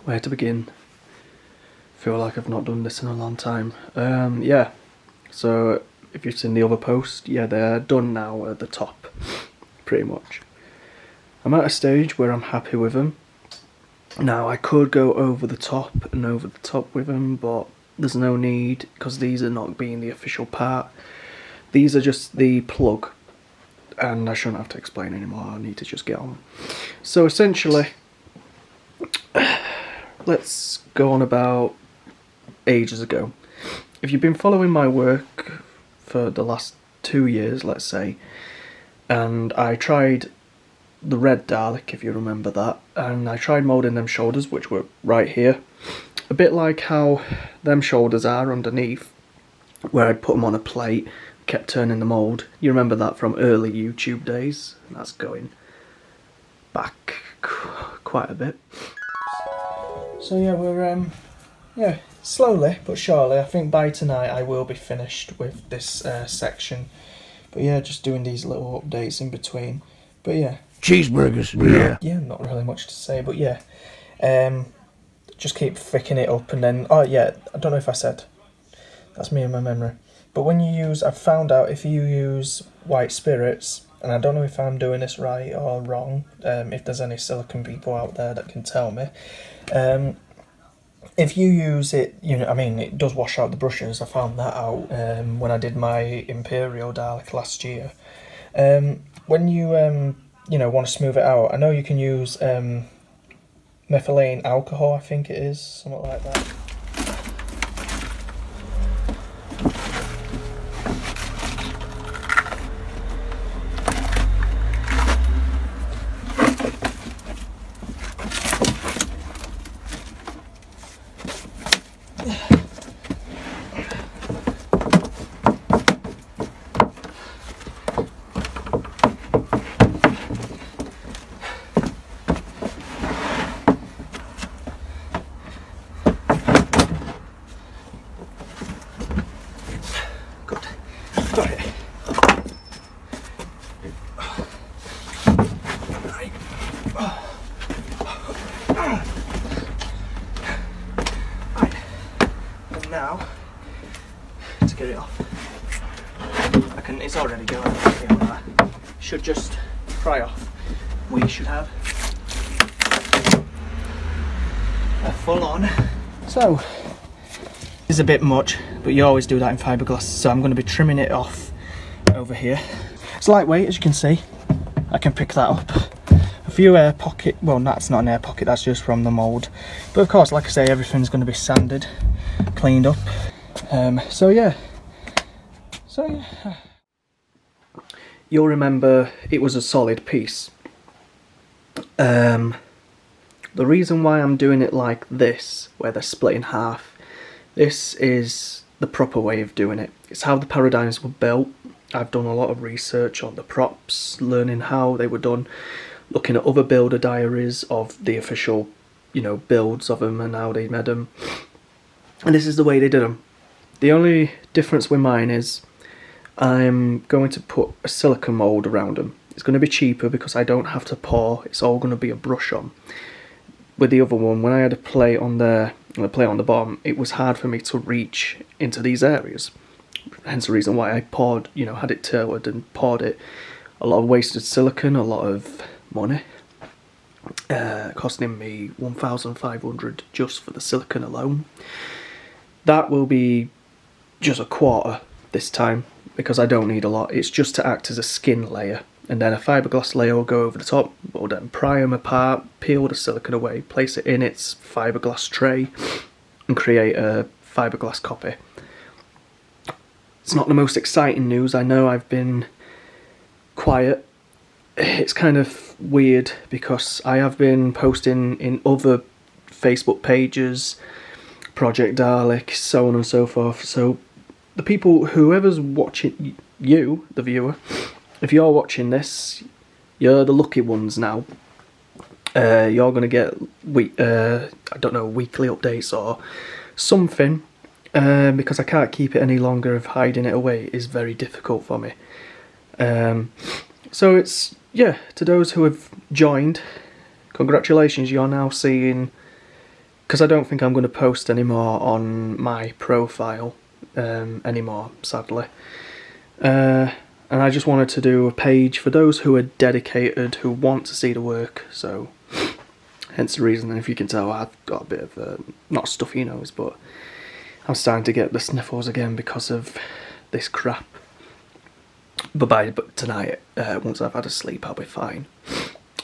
where to begin? Feel like I've not done this in a long time. Yeah, so if you've seen the other post, yeah, they're done now at the top, pretty much. I'm at a stage where I'm happy with them. Now, I could go over the top and over the top with them, but there's no need, because these are not being the official part. These are just the plug, and I shouldn't have to explain anymore, I need to just get on. So essentially, let's go on about ages ago. If you've been following my work for the last 2 years, let's say, and I tried the red Dalek, if you remember that, and I tried moulding them shoulders, which were right here, a bit like how them shoulders are underneath, where I'd put them on a plate, kept turning the mould. You remember that from early YouTube days? That's going back quite a bit. So yeah, we're yeah, slowly but surely, I think by tonight I will be finished with this section. But yeah, just doing these little updates in between. But yeah. Cheeseburgers, yeah. Yeah, not really much to say, but yeah. Just keep fricking it up, and then, oh yeah, I don't know if I said, that's me and my memory. But when you use, I've found out if you use white spirits, and I don't know if I'm doing this right or wrong, if there's any silicone people out there that can tell me. If you use it, you know, I mean, it does wash out the brushes. I found that out when I did my Imperial Dalek last year. When you know, want to smooth it out, I know you can use methylene alcohol, I think it is, something like that. Got it. Right. Right. And now, to get it off, it's already going. Should just fry off. We should have a full on. So, is a bit much, but you always do that in fiberglass, so I'm going to be trimming it off over here. It's lightweight, as you can see. I can pick that up. A few air pocket, well, that's not an air pocket, that's just from the mould. But of course, like I say, everything's going to be sanded, cleaned up. So yeah. You'll remember it was a solid piece. The reason why I'm doing it like this, where they're split in half, this is the proper way of doing it. It's how the paradigms were built. I've done a lot of research on the props, learning how they were done, looking at other builder diaries of the official, you know, builds of them and how they made them. And this is the way they did them. The only difference with mine is I'm going to put a silicone mould around them. It's going to be cheaper because I don't have to pour. It's all going to be a brush on. With the other one, when I had a plate on there and a plate on the bottom, it was hard for me to reach into these areas. Hence the reason why I poured, you know, had it tailored and poured it. A lot of wasted silicone, a lot of money. Costing me $1,500 just for the silicone alone. That will be just a quarter this time because I don't need a lot. It's just to act as a skin layer. And then a fiberglass layer will go over the top. We'll then pry them apart, peel the silicone away, place it in its fiberglass tray, and create a fiberglass copy. It's not the most exciting news. I know I've been quiet. It's kind of weird because I have been posting in other Facebook pages, Project Dalek, so on and so forth. So the people, whoever's watching, you, the viewer, if you're watching this, you're the lucky ones now. You're going to get, I don't know, weekly updates or something, because I can't keep it any longer. If hiding it away is very difficult for me. So it's, yeah, to those who have joined, congratulations, you're now seeing because I don't think I'm going to post anymore on my profile anymore, sadly. And I just wanted to do a page for those who are dedicated, who want to see the work, so hence the reason. And if you can tell, I've got a bit of not stuffy nose, but I'm starting to get the sniffles again because of this crap. But tonight, once I've had a sleep, I'll be fine.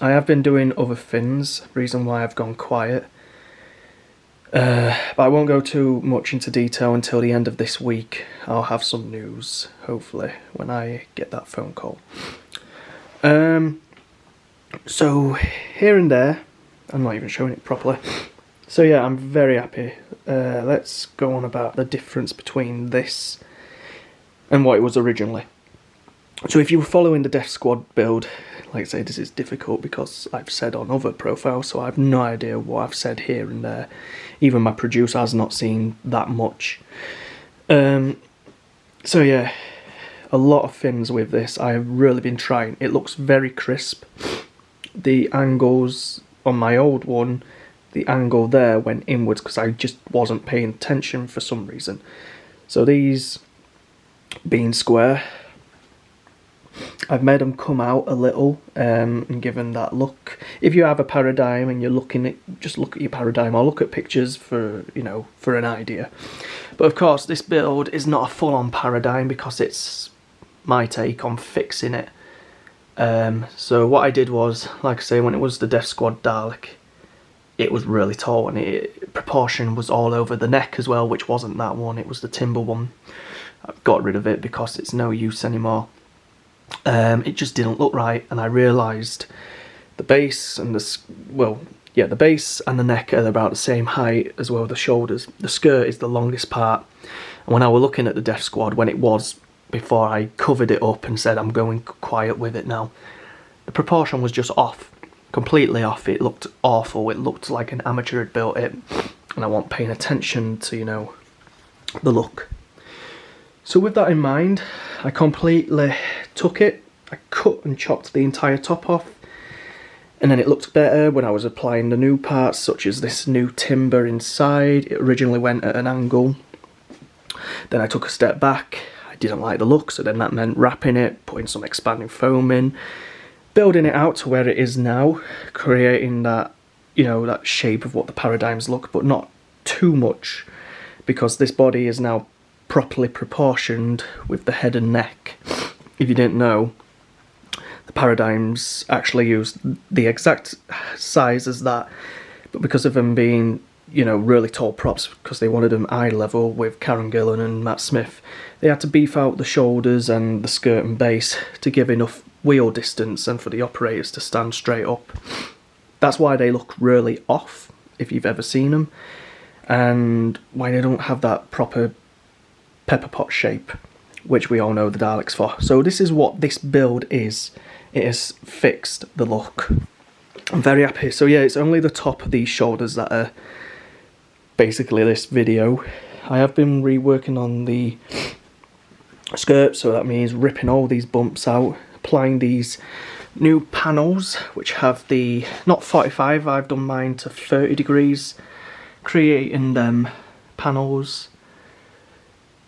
I have been doing other things, reason why I've gone quiet. But I won't go too much into detail until the end of this week. I'll have some news, hopefully, when I get that phone call. So, here and there, I'm not even showing it properly. So yeah, I'm very happy. Let's go on about the difference between this and what it was originally. So if you were following the Death Squad build, like I say, this is difficult because I've said on other profiles, so I have no idea what I've said here and there. Even my producer has not seen that much. So yeah, a lot of things with this. I have really been trying. It looks very crisp. The angles on my old one, the angle there went inwards because I just wasn't paying attention for some reason. So these being square, I've made them come out a little and given that look. If you have a paradigm and you're looking at, just look at your paradigm or look at pictures for, you know, for an idea. But of course this build is not a full-on paradigm because it's my take on fixing it. So what I did was, like I say, when it was the Death Squad Dalek, it was really tall and proportion was all over the neck as well, which wasn't that one, it was the timber one. I've got rid of it because it's no use anymore. It just didn't look right, and I realised the base and the base and the neck are about the same height as well as the shoulders. The skirt is the longest part, and when I was looking at the Death Squad, when it was before I covered it up and said I'm going quiet with it now, the proportion was just off, completely off. It looked awful. It looked like an amateur had built it, and I wasn't paying attention to, you know, the look. So with that in mind, I completely took it, I cut and chopped the entire top off, and then it looked better when I was applying the new parts, such as this new timber inside. It originally went at an angle, then I took a step back. I didn't like the look, so then that meant wrapping it, putting some expanding foam in, building it out to where it is now, creating that, you know, that shape of what the paradigms look, but not too much, because this body is now properly proportioned with the head and neck. If you didn't know, the paradigms actually use the exact size as that, but because of them being, you know, really tall props, because they wanted them eye level with Karen Gillan and Matt Smith, they had to beef out the shoulders and the skirt and base to give enough wheel distance and for the operators to stand straight up. That's why they look really off, if you've ever seen them, and why they don't have that proper pepper pot shape, which we all know the Daleks for. So this is what this build is. It has fixed the look. I'm very happy. So yeah, it's only the top of these shoulders that are basically this video. I have been reworking on the skirt, so that means ripping all these bumps out, applying these new panels, which have the, not 45, I've done mine to 30 degrees, creating them panels.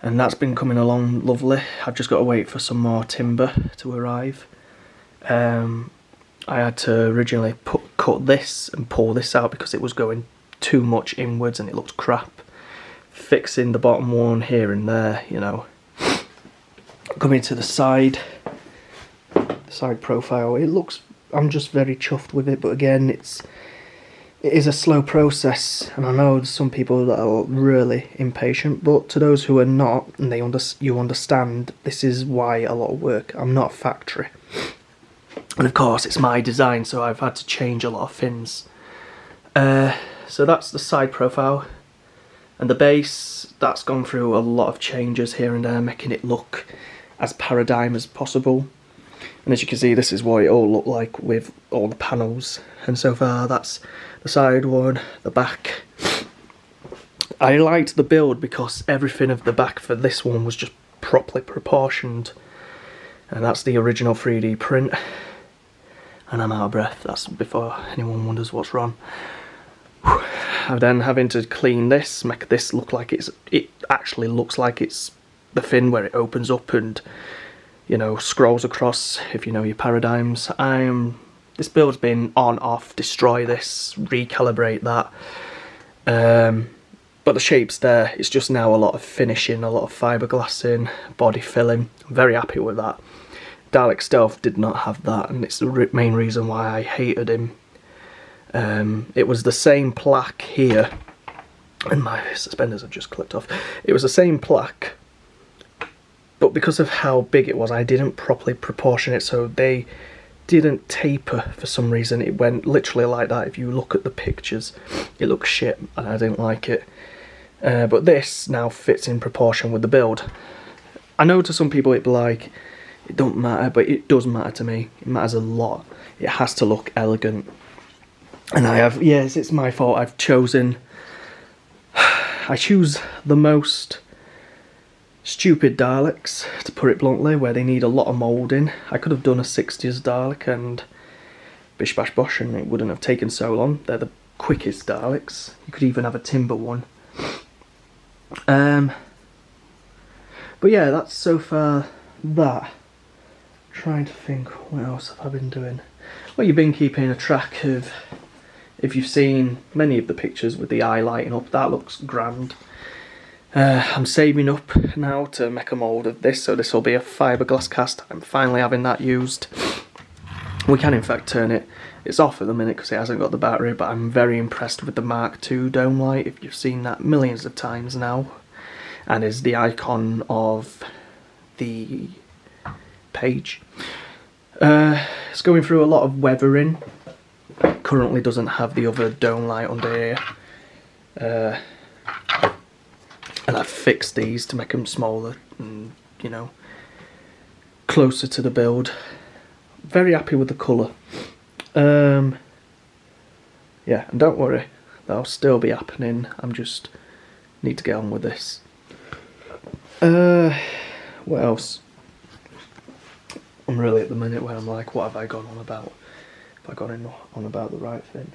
And that's been coming along lovely. I've just got to wait for some more timber to arrive. I had to originally cut this and pull this out because it was going too much inwards and it looked crap. Fixing the bottom one here and there, you know. Coming to the side profile, it looks, I'm just very chuffed with it, but again, it is a slow process, and I know there's some people that are really impatient, but to those who are not, and you understand, this is why a lot of work. I'm not a factory. And of course, it's my design, so I've had to change a lot of things. So that's the side profile. And the base, that's gone through a lot of changes here and there, making it look as paradigm as possible. And as you can see, this is what it all looked like with all the panels. And so far, that's the side one, the back. I liked the build because everything of the back for this one was just properly proportioned. And that's the original 3D print. And I'm out of breath, that's before anyone wonders what's wrong. I'm then having to clean this, make this look like it actually looks like it's the fin where it opens up and, you know, scrolls across, if you know your paradigms. This build's been on, off, destroy this, recalibrate that. But the shape's there. It's just now a lot of finishing, a lot of fiberglassing, body filling. I'm very happy with that. Dalek Stealth did not have that, and it's the main reason why I hated him. It was the same plaque here, and my suspenders have just clipped off. It was the same plaque, but because of how big it was, I didn't properly proportion it, so they didn't taper for some reason. It went literally like that. If you look at the pictures, it looks shit, and I didn't like it. But this now fits in proportion with the build. I know to some people it'd be like, it don't matter, but it does matter to me. It matters a lot. It has to look elegant. And yes, it's my fault. I choose the most stupid Daleks, to put it bluntly, where they need a lot of moulding. I could have done a 60s Dalek and bish bash bosh, and it wouldn't have taken so long. They're the quickest Daleks. You could even have a timber one. But yeah, that's so far that. Trying to think, what else have I been doing? Well, you've been keeping a track of, if you've seen many of the pictures with the eye lighting up, that looks grand. I'm saving up now to make a mould of this, so this will be a fiberglass cast. I'm finally having that used. We can in fact turn it. It's off at the minute because it hasn't got the battery, but I'm very impressed with the Mark II dome light. If you've seen that millions of times now, and is the icon of the page. It's going through a lot of weathering. Currently doesn't have the other dome light under here. And I've fixed these to make them smaller and, you know, closer to the build. Very happy with the colour. Yeah, and don't worry, that'll still be happening. I'm just need to get on with this. What else? I'm really at the minute where I'm like, what have I gone on about? Have I gone on about the right thing?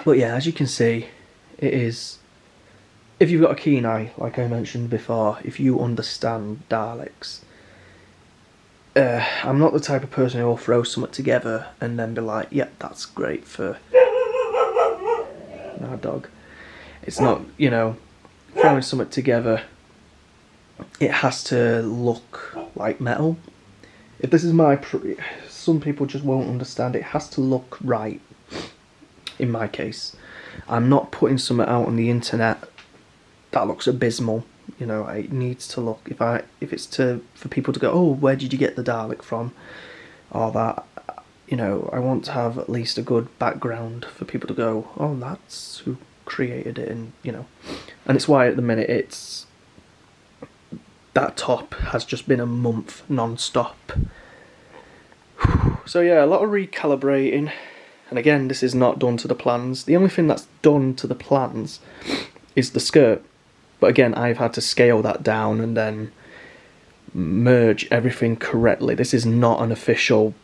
But yeah, as you can see, it is, if you've got a keen eye, like I mentioned before, if you understand Daleks, I'm not the type of person who will throw something together and then be like, yep, that's great for our dog. It's not, you know, throwing something together, it has to look like metal. If this is some people just won't understand, it has to look right. In my case, I'm not putting something out on the internet that looks abysmal. You know, it needs to look, if it's for people to go, oh, where did you get the Dalek from? Or that, you know, I want to have at least a good background for people to go, oh, that's who created it, and, you know. And it's why at the minute that top has just been a month non-stop. So yeah, a lot of recalibrating. And again, this is not done to the plans. The only thing that's done to the plans is the skirt. But again, I've had to scale that down and then merge everything correctly. This is not an official,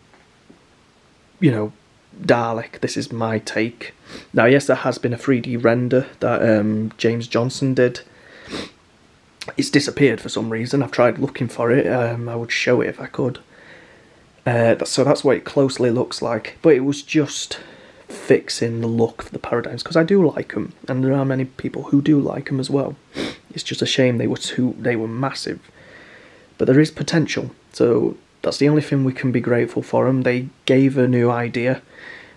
you know, Dalek. This is my take. Now, yes, there has been a 3D render that James Johnson did. It's disappeared for some reason. I've tried looking for it. I would show it if I could. So that's what it closely looks like. But it was just fixing the look of the paradigms, because I do like them, and there are many people who do like them as well. It's just a shame they were massive. But there is potential, so that's the only thing we can be grateful for them. They gave a new idea,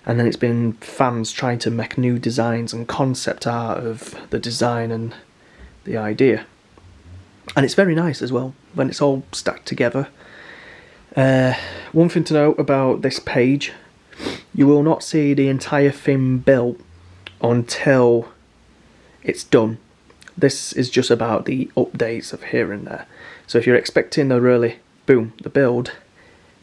and then it's been fans trying to make new designs and concept art of the design and the idea. And it's very nice as well when it's all stacked together. One thing to note about this page, you will not see the entire thing built until it's done. This is just about the updates of here and there. So if you're expecting the build,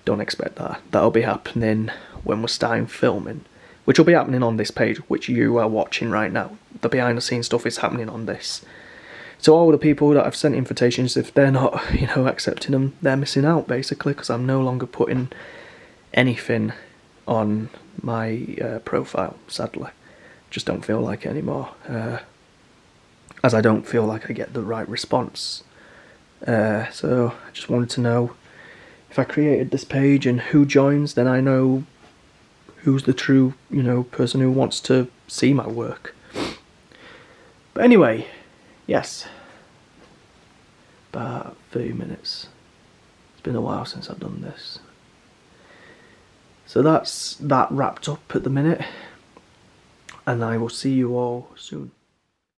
don't expect that. That'll be happening when we're starting filming, which will be happening on this page, which you are watching right now. The behind the scenes stuff is happening on this. So all the people that I've sent invitations, if they're not, you know, accepting them, they're missing out basically, because I'm no longer putting anything on my profile, sadly. Just don't feel like it anymore, as I don't feel like I get the right response. So I just wanted to know, if I created this page and who joins, then I know who's the true, person who wants to see my work. But anyway, yes, about 30 minutes. It's been a while since I've done this. So that's that wrapped up at the minute, and I will see you all soon.